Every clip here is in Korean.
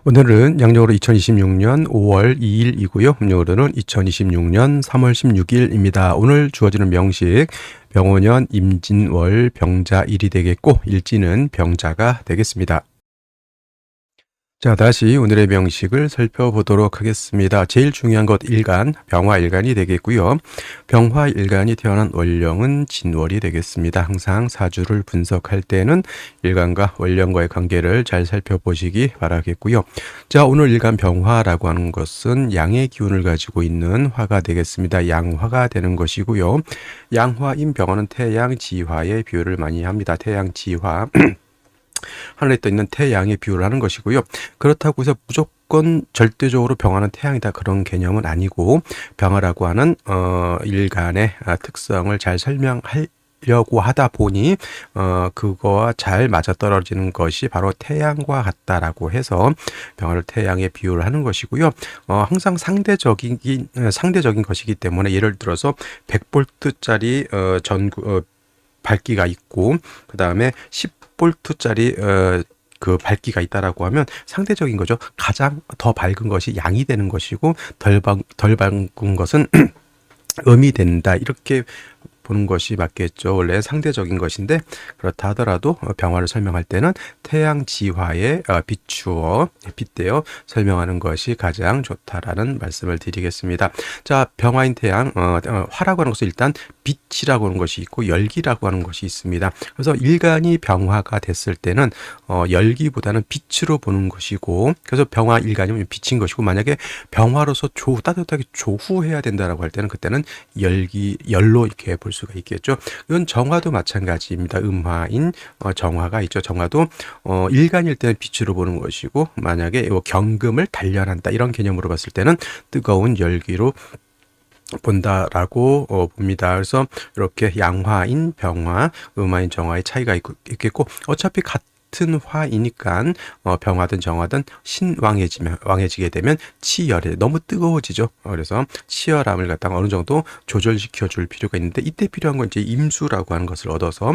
오늘은 양력으로 2026년 5월 2일이고요. 음력으로는 2026년 3월 16일입니다. 오늘 주어지는 명식 병오년 임진월 병자일이 되겠고 일지는 병자가 되겠습니다. 자, 다시 오늘의 명식을 살펴보도록 하겠습니다. 제일 중요한 것 일간, 병화일간이 되겠고요. 병화일간이 태어난 월령은 진월이 되겠습니다. 항상 사주를 분석할 때는 일간과 월령과의 관계를 잘 살펴보시기 바라겠고요. 자, 오늘 일간 병화라고 하는 것은 양의 기운을 가지고 있는 화가 되겠습니다. 양화가 되는 것이고요. 양화인 병화는 태양 지화의 비유를 많이 합니다. 태양 지화. 하늘에 떠 있는 태양의 비유를 하는 것이고요. 그렇다고 해서 무조건 절대적으로 병화는 태양이다 그런 개념은 아니고 병화라고 하는 일간의 특성을 잘 설명하려고 하다 보니 그거와 잘 맞아떨어지는 것이 바로 태양과 같다라고 해서 병화를 태양에 비유를 하는 것이고요. 항상 상대적인 것이기 때문에 예를 들어서 100볼트짜리 밝기가 있고 그 다음에 10볼트짜리 그 밝기가 있다라고 하면 상대적인 거죠. 가장 더 밝은 것이 양이 되는 것이고 덜 밝은 것은 음이 된다. 이렇게 보는 것이 맞겠죠. 원래 상대적인 것인데 그렇다 하더라도 병화를 설명할 때는 태양 지화에 비추어 빗대어 설명하는 것이 가장 좋다라는 말씀을 드리겠습니다. 자, 병화인 태양 화라고 하는 것은 일단 빛이라고 하는 것이 있고 열기라고 하는 것이 있습니다. 그래서 일간이 병화가 됐을 때는 열기보다는 빛으로 보는 것이고 그래서 병화 일간이면 빛인 것이고 만약에 병화로서 따뜻하게 조후해야 된다라고 할 때는 그때는 열로 이렇게 볼 수가 있겠죠. 이건 정화도 마찬가지입니다. 음화인 정화가 있죠. 정화도 일간일 때는 빛으로 보는 것이고 만약에 경금을 단련한다 이런 개념으로 봤을 때는 뜨거운 열기로 본다라고 봅니다. 그래서 이렇게 양화인 병화, 음화인 정화의 차이가 있겠고 어차피 같은 화이니까 병화든 정화든 왕해지게 되면 치열해 너무 뜨거워지죠. 그래서 치열함을 갖다가 어느 정도 조절시켜 줄 필요가 있는데 이때 필요한 건 이제 임수라고 하는 것을 얻어서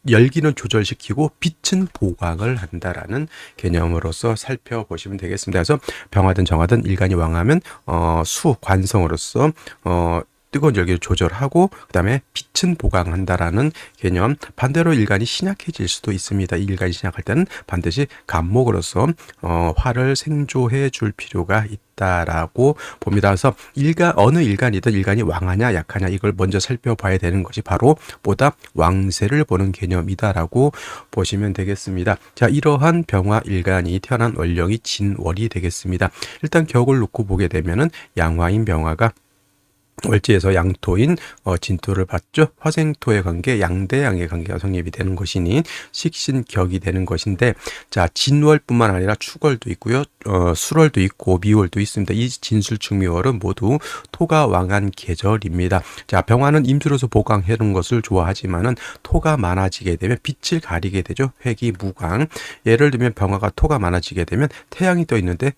열기는 조절시키고 빛은 보강을 한다라는 개념으로서 살펴보시면 되겠습니다. 그래서 병화든 정화든 일간이 왕하면 관성으로서 뜨거운 열기를 조절하고 그 다음에 빛은 보강한다라는 개념. 반대로 일간이 신약해질 수도 있습니다. 일간이 신약할 때는 반드시 간목으로서 화를 생조해 줄 필요가 있다라고 봅니다. 그래서 어느 일간이든 일간이 왕하냐 약하냐 이걸 먼저 살펴봐야 되는 것이 바로 보다 왕세를 보는 개념이다라고 보시면 되겠습니다. 자, 이러한 병화 일간이 태어난 월령이 진월이 되겠습니다. 일단 격을 놓고 보게 되면은 양화인 병화가 월지에서 양토인 진토를 받죠. 화생토의 관계, 양대양의 관계가 성립이 되는 것이니 식신격이 되는 것인데 자, 진월뿐만 아니라 축월도 있고요. 술월도 있고 미월도 있습니다. 이 진술축미월은 모두 토가 왕한 계절입니다. 자, 병화는 임수로서 보강해 놓은 것을 좋아하지만은 토가 많아지게 되면 빛을 가리게 되죠. 회기무강. 예를 들면 병화가 토가 많아지게 되면 태양이 떠 있는데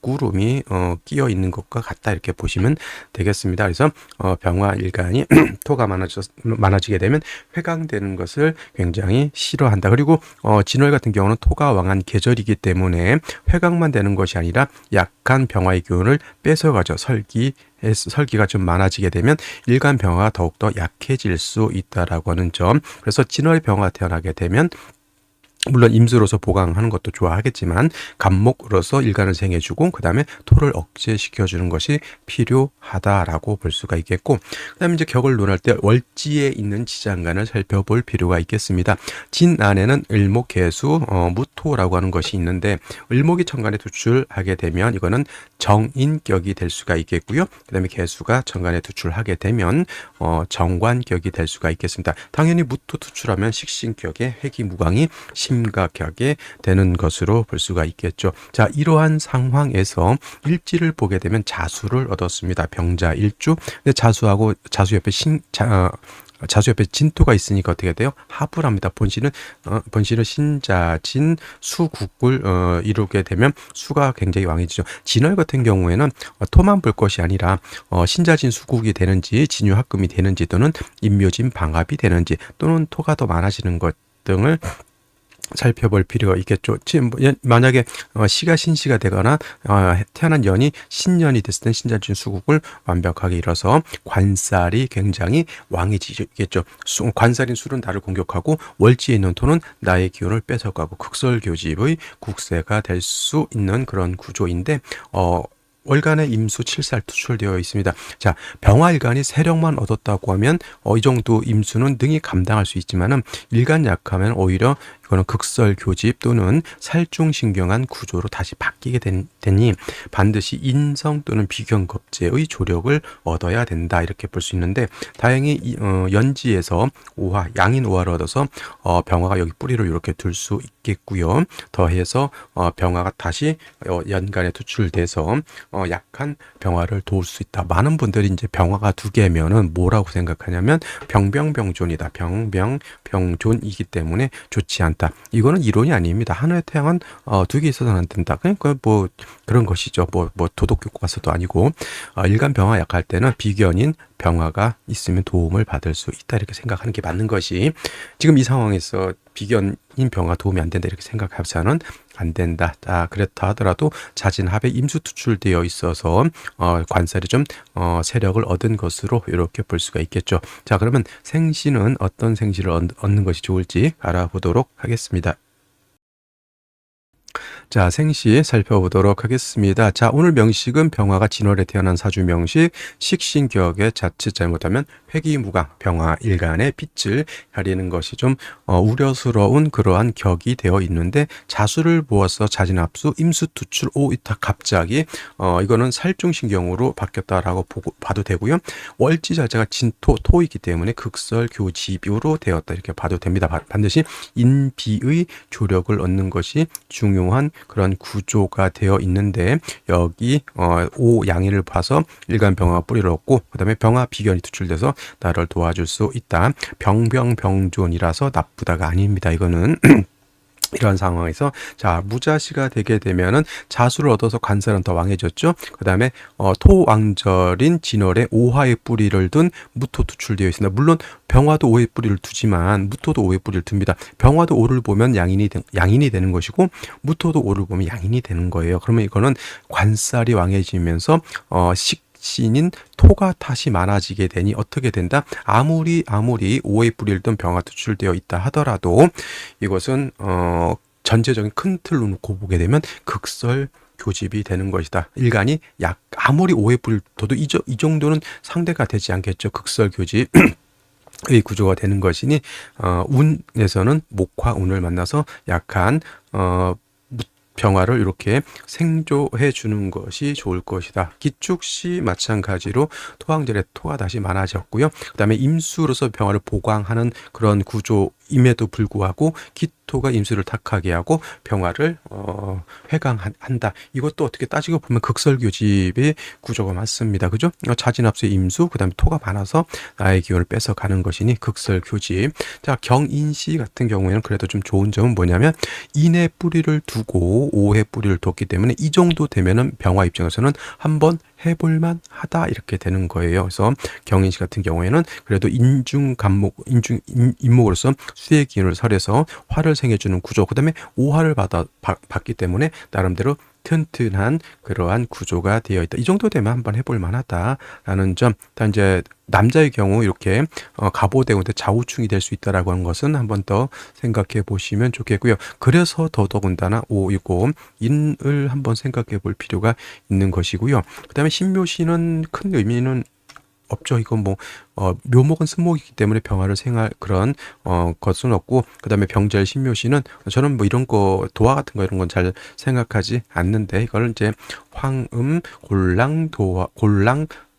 구름이 끼어 있는 것과 같다 이렇게 보시면 되겠습니다. 그래서 병화 일간이 토가 많아지게 되면 회강되는 것을 굉장히 싫어한다. 그리고 진월 같은 경우는 토가 왕한 계절이기 때문에 회강만 되는 것이 아니라 약한 병화의 기운을 뺏어가죠. 설기가 좀 많아지게 되면 일간 병화가 더욱더 약해질 수 있다라고 하는 점. 그래서 진월 병화가 태어나게 되면 물론 임수로서 보강하는 것도 좋아하겠지만 간목으로서 일간을 생해주고 그 다음에 토를 억제시켜주는 것이 필요하다라고 볼 수가 있겠고 그 다음에 이제 격을 논할 때 월지에 있는 지장간을 살펴볼 필요가 있겠습니다. 진 안에는 을목, 개수, 무토라고 하는 것이 있는데 을목이 천간에 투출하게 되면 이거는 정인격이 될 수가 있겠고요. 그 다음에 개수가 천간에 투출하게 되면 정관격이 될 수가 있겠습니다. 당연히 무토 투출하면 식신격의 회기무광이 심각하게 되는 것으로 볼 수가 있겠죠. 자, 이러한 상황에서 일지를 보게 되면 자수를 얻었습니다. 병자 일주. 근데 자수 옆에 진토가 있으니까 어떻게 돼요? 합을 합니다. 본신은 신자진 수국을 이루게 되면 수가 굉장히 왕해지죠. 진월 같은 경우에는 토만 볼 것이 아니라 신자진 수국이 되는지 진유합금이 되는지 또는 인묘진 방합이 되는지 또는 토가 더 많아지는 것 등을 살펴볼 필요가 있겠죠. 지금 만약에 시가 신시가 되거나 태어난 연이 신년이 됐을 땐 신자진 수국을 완벽하게 이뤄서 관살이 굉장히 왕해지겠죠. 관살인 술은 나를 공격하고 월지에 있는 토는 나의 기운을 뺏어가고 극설교집의 국세가 될 수 있는 그런 구조인데 월간에 임수 7살 투출되어 있습니다. 자, 병화일간이 세력만 얻었다고 하면 이 정도 임수는 능히 감당할 수 있지만은 일간 약하면 오히려 이거는 극설교집 또는 살중신경한 구조로 다시 바뀌게 되니 반드시 인성 또는 비견겁제의 조력을 얻어야 된다 이렇게 볼 수 있는데 다행히 연지에서 오화 양인 오화를 얻어서 병화가 여기 뿌리를 이렇게 둘 수 있겠고요. 더해서 병화가 다시 연간에 투출돼서 약한 병화를 도울 수 있다. 많은 분들이 이제 병화가 두 개면은 뭐라고 생각하냐면 병병병존이다. 병병병존이기 때문에 좋지 않다. 이거는 이론이 아닙니다. 하늘의 태양은 두 개 있어서는 안 된다. 그러니까 뭐 그런 것이죠. 뭐 도덕교 과서도 아니고 일간 병화 약할 때는 비견인 병화가 있으면 도움을 받을 수 있다 이렇게 생각하는 게 맞는 것이 지금 이 상황에서 비견인 병화 도움이 안 된다 이렇게 생각해서는 안 된다. 자, 그렇다 하더라도 자진합에 임수 투출되어 있어서 관살이 좀 세력을 얻은 것으로 이렇게 볼 수가 있겠죠. 자, 그러면 생시는 어떤 생시를 얻는 것이 좋을지 알아보도록 하겠습니다. 자, 생시 살펴보도록 하겠습니다. 자, 오늘 명식은 병화가 진월에 태어난 사주 명식, 식신격에 자칫 잘못하면 회기무강, 병화 일간의 빛을 가리는 것이 좀 우려스러운 그러한 격이 되어 있는데 자수를 보아서 자진합수, 임수투출, 이따 갑자기 이거는 살중신경으로 바뀌었다라고 봐도 되고요. 월지 자체가 진토, 토이기 때문에 극설교집으로 되었다 이렇게 봐도 됩니다. 반드시 인비의 조력을 얻는 것이 중요한 그런 구조가 되어 있는데 여기 오 양인을 봐서 일간 병화가 뿌리를 얻고 그 다음에 병화 비견이 투출돼서 나를 도와줄 수 있다. 병병병존이라서 나쁘다가 아닙니다. 이거는 이런 상황에서 자 무자시가 되게 되면은 자수를 얻어서 관살은 더 왕해졌죠. 그 다음에 토왕절인 진월에 오화의 뿌리를 둔 무토 투출되어 있습니다. 물론 병화도 오의 뿌리를 두지만 무토도 오의 뿌리를 둡니다. 병화도 오를 보면 양인이 되는 것이고 무토도 오를 보면 양인이 되는 거예요. 그러면 이거는 관살이 왕해지면서 신인 토가 다시 많아지게 되니 어떻게 된다? 아무리 오의 뿌리를 든 병화 투출되어 있다 하더라도 이것은 전체적인 큰 틀로 놓고 보게 되면 극설 교집이 되는 것이다. 일간이 아무리 오의 뿌리를 둬도 이 정도는 상대가 되지 않겠죠. 극설 교집. 의 구조가 되는 것이니 운에서는 목화 운을 만나서 약한 병화를 이렇게 생조해 주는 것이 좋을 것이다. 기축시 마찬가지로 토왕절에 토가 다시 많아졌고요. 그 다음에 임수로서 병화를 보강하는 그런 구조임에도 불구하고 기토가 임수를 탁하게 하고 병화를 회강한다. 이것도 어떻게 따지고 보면 극설교집의 구조가 맞습니다. 그죠? 자진합수의 임수, 그 다음에 토가 많아서 나의 기운을 뺏어가는 것이니 극설교집. 자, 경인시 같은 경우에는 그래도 좀 좋은 점은 뭐냐면 인의 뿌리를 두고 오해 뿌리를 뒀기 때문에 이 정도 되면은 병화 입장에서는 한번 해볼만 하다 이렇게 되는 거예요. 그래서 경인시 같은 경우에는 그래도 인목으로서 수의 기운을 설해서 화를 생해주는 구조, 그 다음에 오화를 받기 때문에 나름대로 튼튼한 그러한 구조가 되어 있다. 이 정도 되면 한번 해볼 만하다라는 점. 일단 이제 남자의 경우 이렇게 갑오대운데 좌우충이 될 수 있다라고 하는 것은 한번 더 생각해 보시면 좋겠고요. 그래서 더더군다나 이거 인을 한번 생각해 볼 필요가 있는 것이고요. 그 다음에 신묘시는 큰 의미는 없죠. 이건 묘목은 승목이기 때문에 병화를 생할 그런 것은 없고, 그 다음에 병절 신묘시는 저는 이런 거 도화 같은 거 이런 건 잘 생각하지 않는데 이걸 이제 황음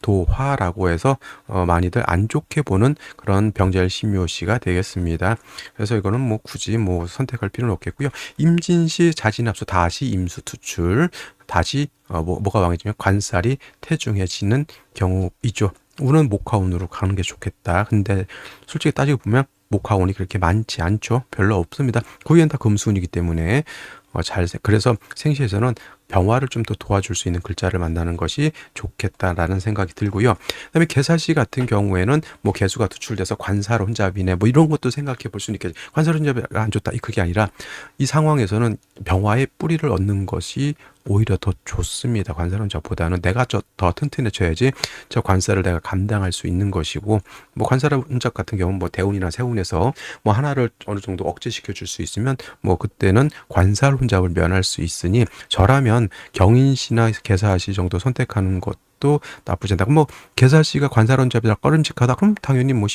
도화라고 해서 많이들 안 좋게 보는 그런 병절 신묘시가 되겠습니다. 그래서 이거는 굳이 선택할 필요는 없겠고요. 임진시 자진합수 다시 임수 투출 다시 뭐가 왕해지면 관살이 태중해지는 경우이죠. 운은 목화운으로 가는 게 좋겠다. 근데 솔직히 따지고 보면 목화운이 그렇게 많지 않죠. 별로 없습니다. 거기엔 다 금수운이기 때문에 그래서 생시에서는 병화를 좀 더 도와줄 수 있는 글자를 만나는 것이 좋겠다라는 생각이 들고요. 그다음에 개사시 같은 경우에는 뭐 개수가 투출돼서 관사로 혼잡이네 뭐 이런 것도 생각해 볼 수는 있겠죠. 관사로 혼잡이가 안 좋다 그게 아니라 이 상황에서는 병화의 뿌리를 얻는 것이 오히려 더 좋습니다. 관사론자보다는 내가 더 튼튼해져야지 저 관사를 내가 감당할 수 있는 것이고, 뭐 관사론자 같은 경우는 뭐 대운이나 세운에서 뭐 하나를 어느 정도 억제시켜 줄 수 있으면 뭐 그때는 관사론잡을 면할 수 있으니, 저라면 경인시나 개사시 정도 선택하는 것도 나쁘지 않다. 뭐 개사시가 관사론잡이라 꺼름직하다 그럼 당연히 뭐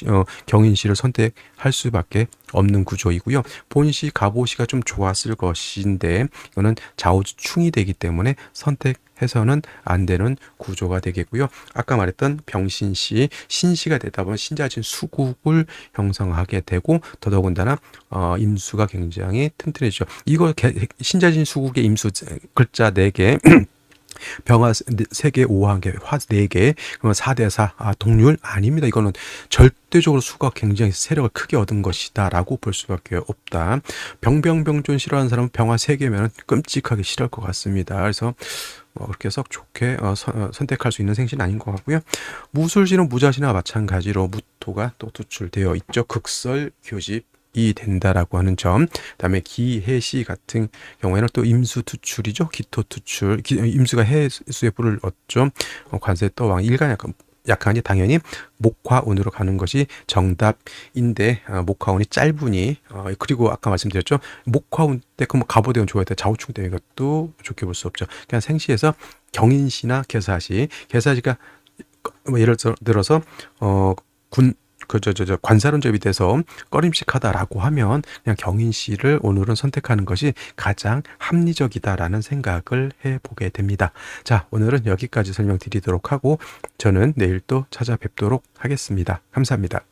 경인시를 선택할 수밖에 없는 구조이고요. 본시, 갑오시가 좀 좋았을 것인데 이거는 좌우충이 되기 때문에 선택해서는 안 되는 구조가 되겠고요. 아까 말했던 병신시, 신시가 되다 보면 신자진 수국을 형성하게 되고, 더더군다나 임수가 굉장히 튼튼해지죠. 이거 신자진 수국의 임수 글자 4개 병화 3개, 오화개, 화 4개, 그러면 4대4, 동률? 아닙니다. 이거는 절대적으로 수가 굉장히 세력을 크게 얻은 것이다 라고 볼 수밖에 없다. 병병병존 싫어하는 사람은 병화 3개면 끔찍하게 싫어할 것 같습니다. 그래서 그렇게 썩 좋게 선택할 수 있는 생신은 아닌 것 같고요. 무술시는 무자시나 마찬가지로 무토가 또 투출되어 있죠. 극설 교집 이 된다라고 하는 점. 그다음에 기해시 같은 경우에는 또 임수 투출이죠. 기토 투출. 임수가 해수의 불을 얻죠. 관세 떠왕 일간 약하니 당연히 목화운으로 가는 것이 정답인데, 목화운이 짧으니 그리고 아까 말씀드렸죠. 목화운 때 그 뭐 갑오대운 좋아할 때 좌우충 때문에 이것도 좋게 볼 수 없죠. 그냥 생시에서 경인시나 개사시가 뭐 예를 들어서 관사론잡이 돼서 꺼림칙하다라고 하면 그냥 경인시를 오늘은 선택하는 것이 가장 합리적이다라는 생각을 해보게 됩니다. 자, 오늘은 여기까지 설명드리도록 하고 저는 내일 또 찾아뵙도록 하겠습니다. 감사합니다.